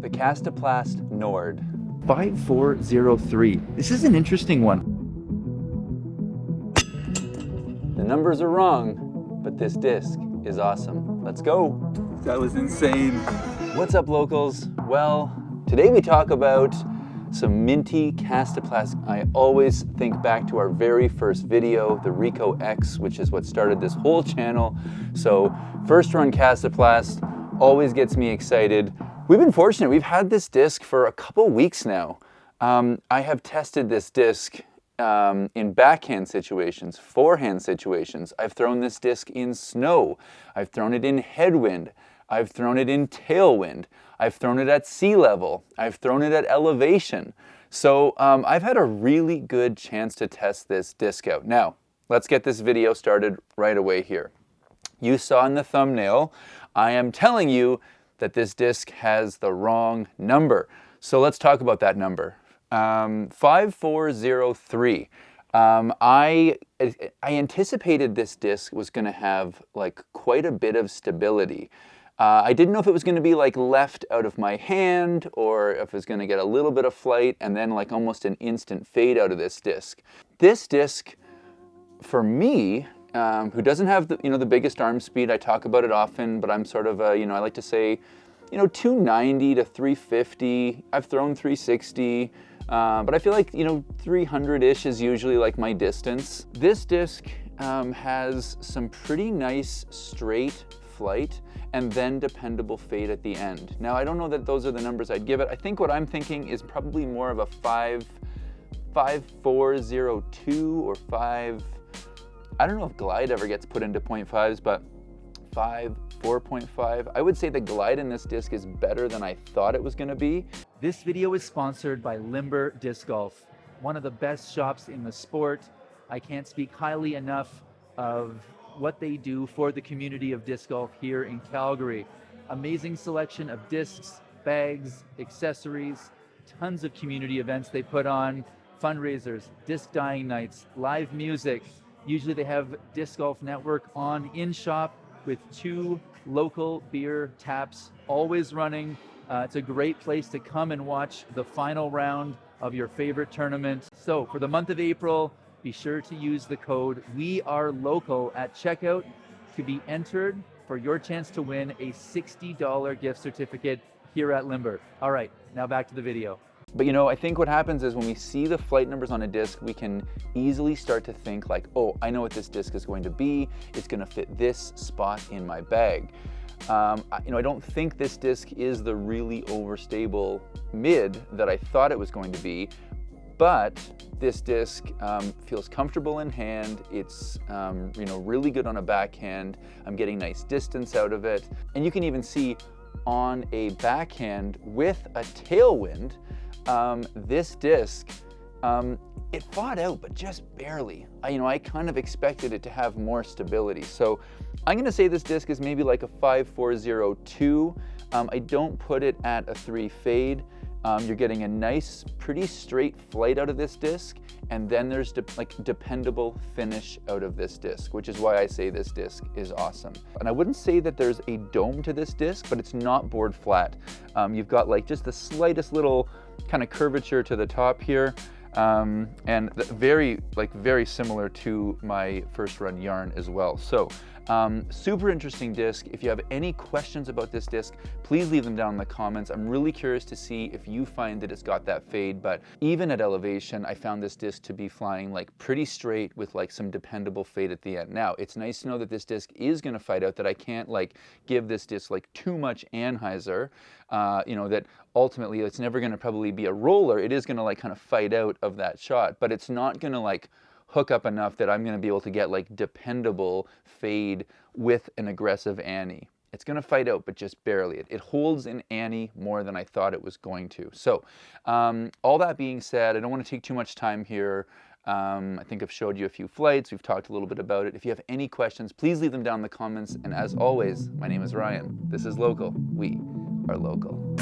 The Kastaplast NORD. 5403. This is an interesting one. The numbers are wrong, but this disc is awesome. Let's go. That was insane. What's up, locals? Well, today we talk about some minty Kastaplast. I always think back to our very first video, the Rico X, which is what started this whole channel. So first run Kastaplast always gets me excited. We've been fortunate. We've had this disc for a couple weeks now. I have tested this disc in backhand situations, forehand situations. I've thrown this disc in snow. I've thrown it in headwind. I've thrown it in tailwind. I've thrown it at sea level. I've thrown it at elevation. So I've had a really good chance to test this disc out. Now, let's get this video started right away here. You saw in the thumbnail, I am telling you that this disc has the wrong number. So let's talk about that number. 5403. I anticipated this disc was going to have like quite a bit of stability. I didn't know if it was going to be like left out of my hand or if it was going to get a little bit of flight and then like almost an instant fade out of this disc. This disc, for me, who doesn't have the biggest arm speed, I talk about it often, but I'm sort of I like to say 290 to 350. I've thrown 360. But I feel like 300-ish is usually like my distance. This disc has some pretty nice straight flight and then dependable fade at the end. Now, I don't know that those are the numbers I'd give it. I think what I'm thinking is probably more of a 5402 or 5. I don't know if glide ever gets put into 0.5s, but 4.5. I would say the glide in this disc is better than I thought it was going to be. This video is sponsored by Limber Disc Golf, one of the best shops in the sport. I can't speak highly enough of what they do for the community of disc golf here in Calgary. Amazing selection of discs, bags, accessories, tons of community events they put on, fundraisers, disc dyeing nights, live music. Usually they have Disc Golf Network on in shop with 2 local beer taps always running. It's a great place to come and watch the final round of your favorite tournament. So for the month of April, be sure to use the code WeAreLocal at checkout to be entered for your chance to win a $60 gift certificate here at Limber. All right, now back to the video. But I think what happens is when we see the flight numbers on a disc, we can easily start to think like, oh, I know what this disc is going to be. It's going to fit this spot in my bag. I don't think this disc is the really overstable mid that I thought it was going to be, but this disc feels comfortable in hand. It's really good on a backhand. I'm getting nice distance out of it. And you can even see on a backhand with a tailwind, this disc, it fought out, but just barely. I kind of expected it to have more stability. So I'm gonna say this disc is maybe like a 5402. I don't put it at a 3 fade. You're getting a nice, pretty straight flight out of this disc, and then there's dependable finish out of this disc, which is why I say this disc is awesome. And I wouldn't say that there's a dome to this disc, but it's not bored flat. You've got like just the slightest little kind of curvature to the top here, and very similar to my first run yarn as well. So super interesting disc. If you have any questions about this disc, please leave them down in the comments. I'm really curious to see if you find that it's got that fade, but even at elevation, I found this disc to be flying like pretty straight with like some dependable fade at the end. Now, it's nice to know that this disc is gonna fight out, that I can't like give this disc like too much anhyzer, that ultimately it's never gonna probably be a roller. It is gonna like kind of fight out of that shot, but it's not gonna like hook up enough that I'm going to be able to get like dependable fade with an aggressive Annie. It's going to fight out, but just barely. It holds an Annie more than I thought it was going to. So all that being said, I don't want to take too much time here. I think I've showed you a few flights. We've talked a little bit about it. If you have any questions, please leave them down in the comments. And as always, my name is Ryan. This is Local. We are local.